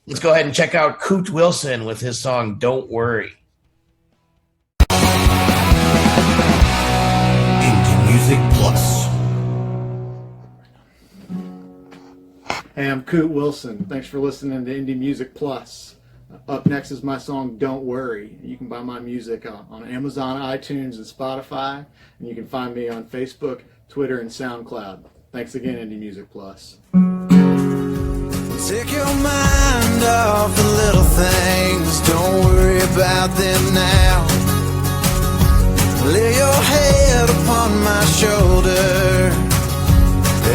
Let's go ahead and check out Coot Wilson with his song "Don't Worry." Indie Music Plus. Hey, I'm Coot Wilson. Thanks for listening to Indie Music Plus. Up next is my song "Don't Worry." You can buy my music on Amazon, iTunes, and Spotify, and you can find me on Facebook, Twitter, and SoundCloud. Thanks again, Indie Music Plus. Take your mind off the little things, don't worry about them now. Lay your head upon my shoulder.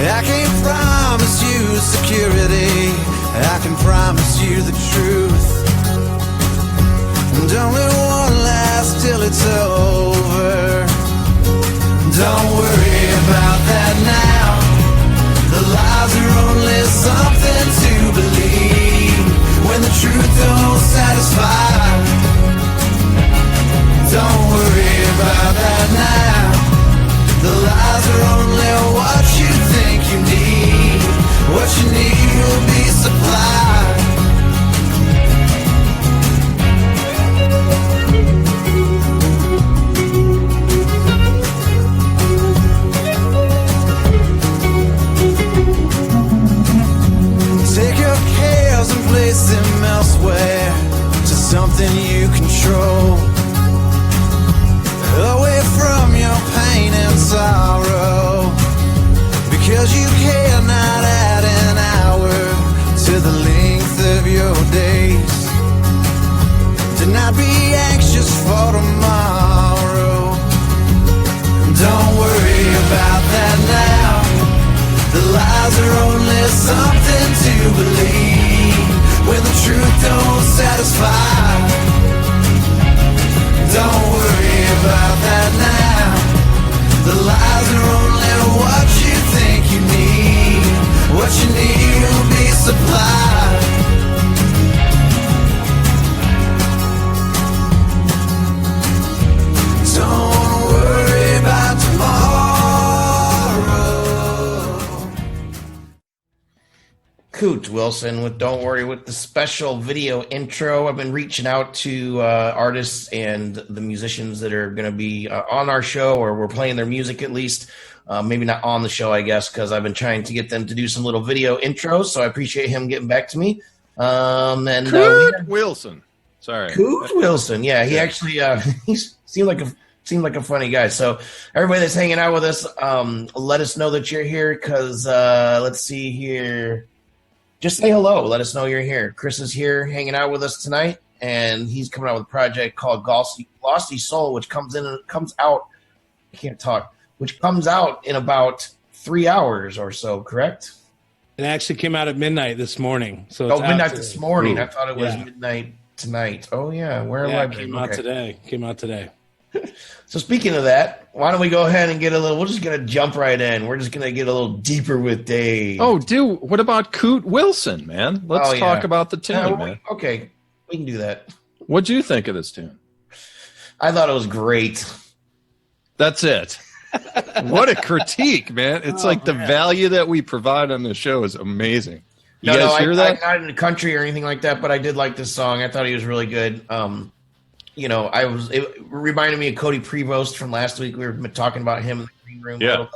I can't promise you security, I can promise you the truth. Don't let one last till it's over. Don't worry about that now. The lies are only something to believe when the truth don't satisfy. Don't worry about that now. The lies are only what you think you need. What you need will be supplied. Take your cares and place them elsewhere, to something you control. Away from your pain and sorrow, because you cannot add an hour to the length of your days. Do not be anxious for tomorrow. Don't worry about that now. The lies are only something to believe when the truth don't satisfy. Don't worry about that now. The lies are only what you think you need. What you need will be supplied. Don't worry about tomorrow. Coot Wilson with "Don't Worry" with the special video intro. I've been reaching out to artists and the musicians that are going to be on our show, or we're playing their music at least. Maybe not on the show, I guess, because I've been trying to get them to do some little video intros. So I appreciate him getting back to me. And Coot Wilson. Sorry. Coot Wilson. Yeah, he actually he seemed like a funny guy. So everybody that's hanging out with us, let us know that you're here, because let's see here. Just say hello. Let us know you're here. Chris is here hanging out with us tonight, and he's coming out with a project called Glossy Soul, which comes out. I can't talk. Which comes out in about 3 hours or so. Correct? It actually came out at midnight this morning. So it's midnight out this morning. Ooh. I thought it was midnight tonight. Oh yeah, where am I? Came out today. Came out today. So speaking of that, why don't we go ahead and we're just going to jump right in. We're just going to get a little deeper with Dave. Oh, dude, what about Coot Wilson, man? Let's talk about the tune, man. Okay, we can do that. What'd you think of this tune? I thought it was great. That's it. What a critique, man. It's the value that we provide on the show is amazing. You guys hear that? I'm not in the country or anything like that, but I did like this song. I thought he was really good. It reminded me of Cody Prevost from last week. We were talking about him in the green room. Yeah.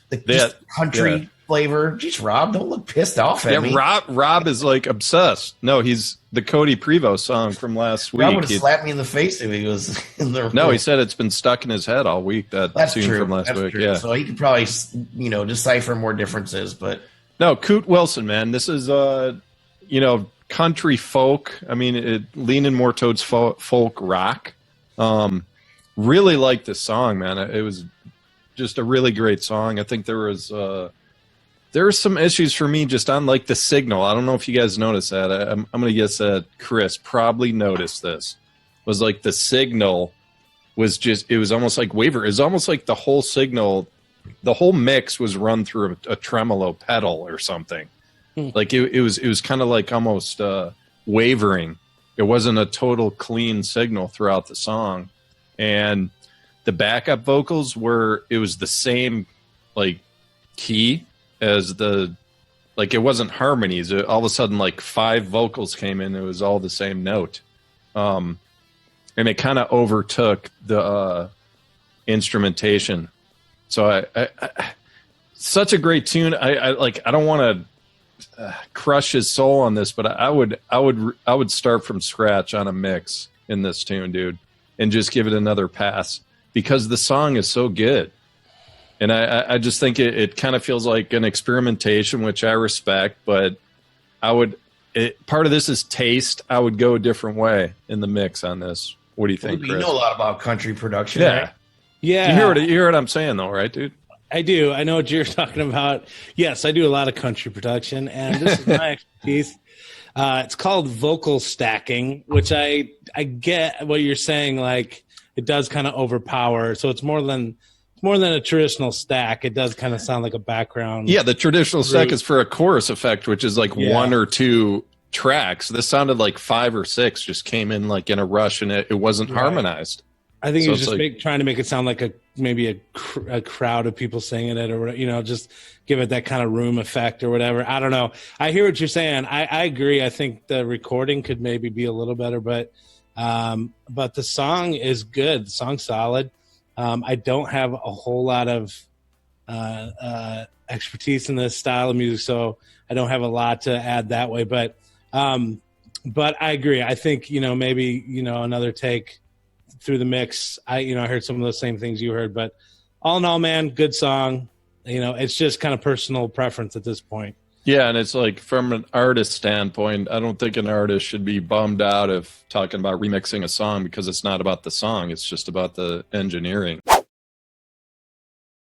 The country flavor. Jeez, Rob, don't look pissed off at me. Rob is obsessed. No, he's the Cody Prevost song from last week. Rob would have slapped me in the face if he was in the room. No, he said it's been stuck in his head all week. That's tune true. From last week. True. Yeah. So he could probably, decipher more differences, but no, Coot Wilson, man. This is country folk. I mean, leaning more towards folk rock. Really like this song, man. It was just a really great song. I think there were some issues for me just on the signal. I don't know if you guys noticed that. I'm going to guess that Chris probably noticed this. Was the signal was it was almost like waver. It was almost like the whole signal, the whole mix was run through a tremolo pedal or something. It was kind of almost wavering. It wasn't a total clean signal throughout the song. And the backup vocals it was the same key as the Like it wasn't harmonies. All of a sudden, like 5 vocals came in. It was all the same note. And it kind of overtook the instrumentation. So I such a great tune. I don't want to crush his soul on this, but I would start from scratch on a mix in this tune, dude, and just give it another pass because the song is so good. And I just think it kind of feels like an experimentation, which I respect, but part of this is taste. I would go a different way in the mix on this. What do you think, Chris? You know a lot about country production, yeah. right? Yeah. You hear what I'm saying, though, right, dude? I do. I know what you're talking about. Yes, I do a lot of country production, and this is my expertise. It's called vocal stacking, which I get what you're saying. Like it does kind of overpower. So it's more than a traditional stack. It does kind of sound like a background. Yeah, the traditional stack is for a chorus effect, which is like 1 or 2 tracks. This sounded like 5 or 6 just came in like in a rush, and it wasn't harmonized. I think So he was it's just like- trying to make it sound like maybe a crowd of people singing it, or just give it that kind of room effect or whatever. I don't know. I hear what you're saying. I agree. I think the recording could maybe be a little better, but the song is good. The song's solid. I don't have a whole lot of expertise in this style of music, so I don't have a lot to add that way. But I agree. I think maybe another take through the mix. I heard some of those same things you heard, but all in all, man, good song. It's just kind of personal preference at this point. Yeah, and it's like from an artist standpoint, I don't think an artist should be bummed out of talking about remixing a song because it's not about the song. It's just about the engineering.